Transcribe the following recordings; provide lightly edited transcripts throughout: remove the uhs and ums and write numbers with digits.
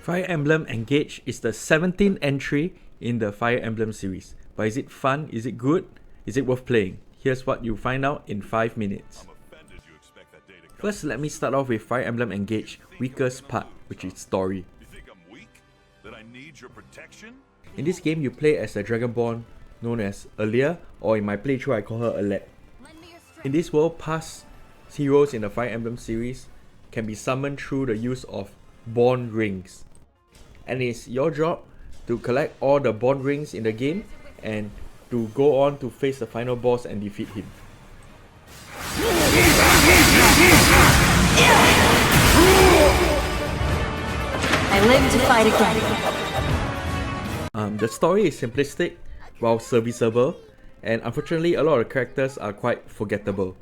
Fire Emblem Engage is the 17th entry in the Fire Emblem series. But is it fun? Is it good? Is it worth playing? Here's what you'll find out in 5 minutes. First, let me start off with Fire Emblem Engage weakest part, which is story. In this game, you play as a Dragonborn known as Alia, or in my playthrough I call her Alette. In this world, past heroes in the Fire Emblem series can be summoned through the use of Bond Rings. And it's your job to collect all the Bond Rings in the game and to go on to face the final boss and defeat him. I live to fight again. The story is simplistic while serviceable, and unfortunately a lot of the characters are quite forgettable.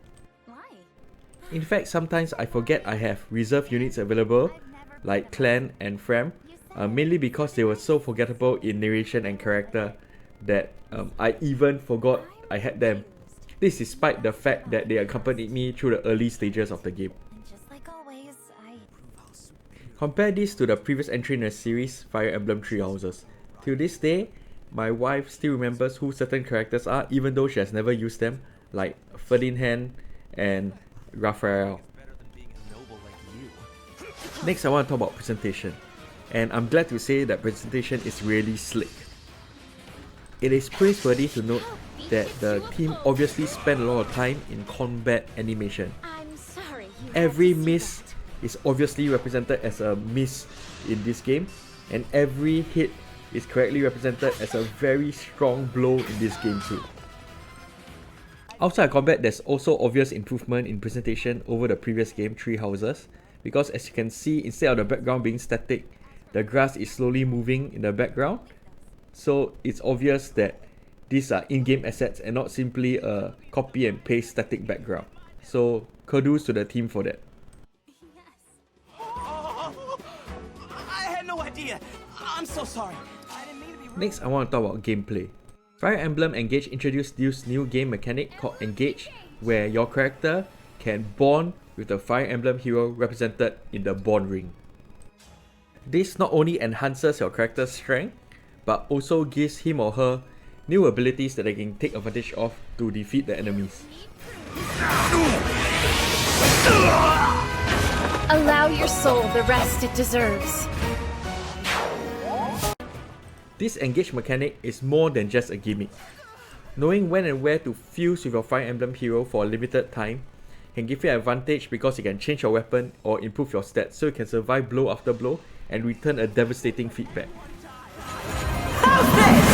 In fact, sometimes I forget I have reserve units available, like Clan and Fram, mainly because they were so forgettable in narration and character that I even forgot I had them. This despite the fact that they accompanied me through the early stages of the game. Compare this to the previous entry in the series, Fire Emblem Three Houses. Till this day, my wife still remembers who certain characters are even though she has never used them, like Ferdinand and Raphael. Next, I want to talk about presentation, and I'm glad to say that presentation is really slick. It is praiseworthy to note that the team obviously spent a lot of time in combat animation. Every miss is obviously represented as a miss in this game, and every hit is correctly represented as a very strong blow in this game too. Outside combat, there's also obvious improvement in presentation over the previous game, Three Houses, because as you can see, instead of the background being static, the grass is slowly moving in the background. So it's obvious that these are in-game assets and not simply a copy and paste static background. So kudos to the team for that. I had no idea. I'm so sorry. Next, I want to talk about gameplay. Fire Emblem Engage introduced this new game mechanic called Engage, where your character can bond with the Fire Emblem hero represented in the Bond Ring. This not only enhances your character's strength, but also gives him or her new abilities that they can take advantage of to defeat the enemies. Allow your soul the rest it deserves. This Engage mechanic is more than just a gimmick. Knowing when and where to fuse with your Fire Emblem hero for a limited time can give you an advantage because you can change your weapon or improve your stats so you can survive blow after blow and return a devastating feedback. How's this?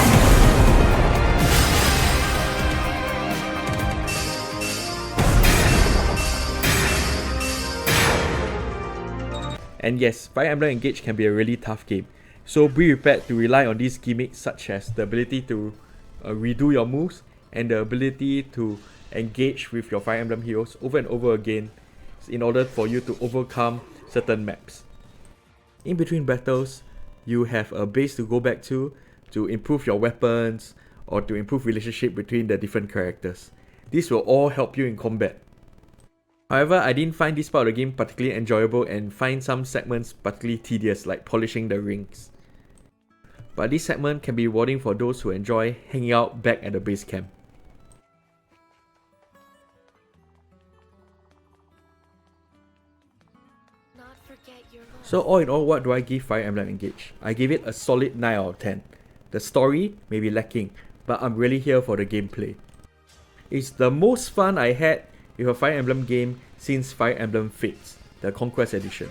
And yes, Fire Emblem Engage can be a really tough game, so be prepared to rely on these gimmicks such as the ability to redo your moves and the ability to engage with your Fire Emblem heroes over and over again in order for you to overcome certain maps. In between battles, you have a base to go back to improve your weapons or to improve relationship between the different characters. This will all help you in combat. However, I didn't find this part of the game particularly enjoyable and find some segments particularly tedious, like polishing the rings. But this segment can be rewarding for those who enjoy hanging out back at the base camp. So all in all, what do I give Fire Emblem Engage? I give it a solid 9 out of 10. The story may be lacking, but I'm really here for the gameplay. It's the most fun I had with a Fire Emblem game since Fire Emblem Fates, the Conquest Edition.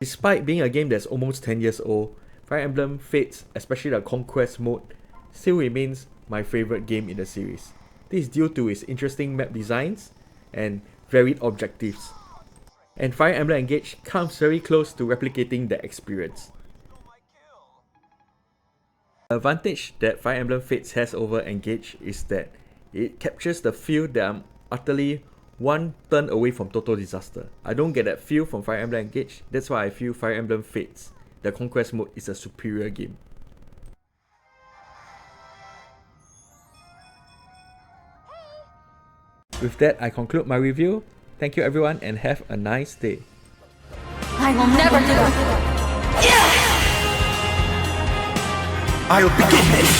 Despite being a game that's almost 10 years old, Fire Emblem Fates, especially the Conquest mode, still remains my favourite game in the series. This is due to its interesting map designs and varied objectives. And Fire Emblem Engage comes very close to replicating that experience. The advantage that Fire Emblem Fates has over Engage is that it captures the feel that I'm utterly one turn away from total disaster. I don't get that feel from Fire Emblem Engage, that's why I feel Fire Emblem Fates, the Conquest mode, is a superior game. With that, I conclude my review. Thank you everyone and have a nice day. I will never give up. I'll begin this.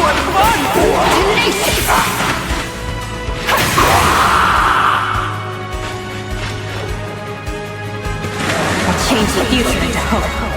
What fun! Tenacious! I'll change the future into hope.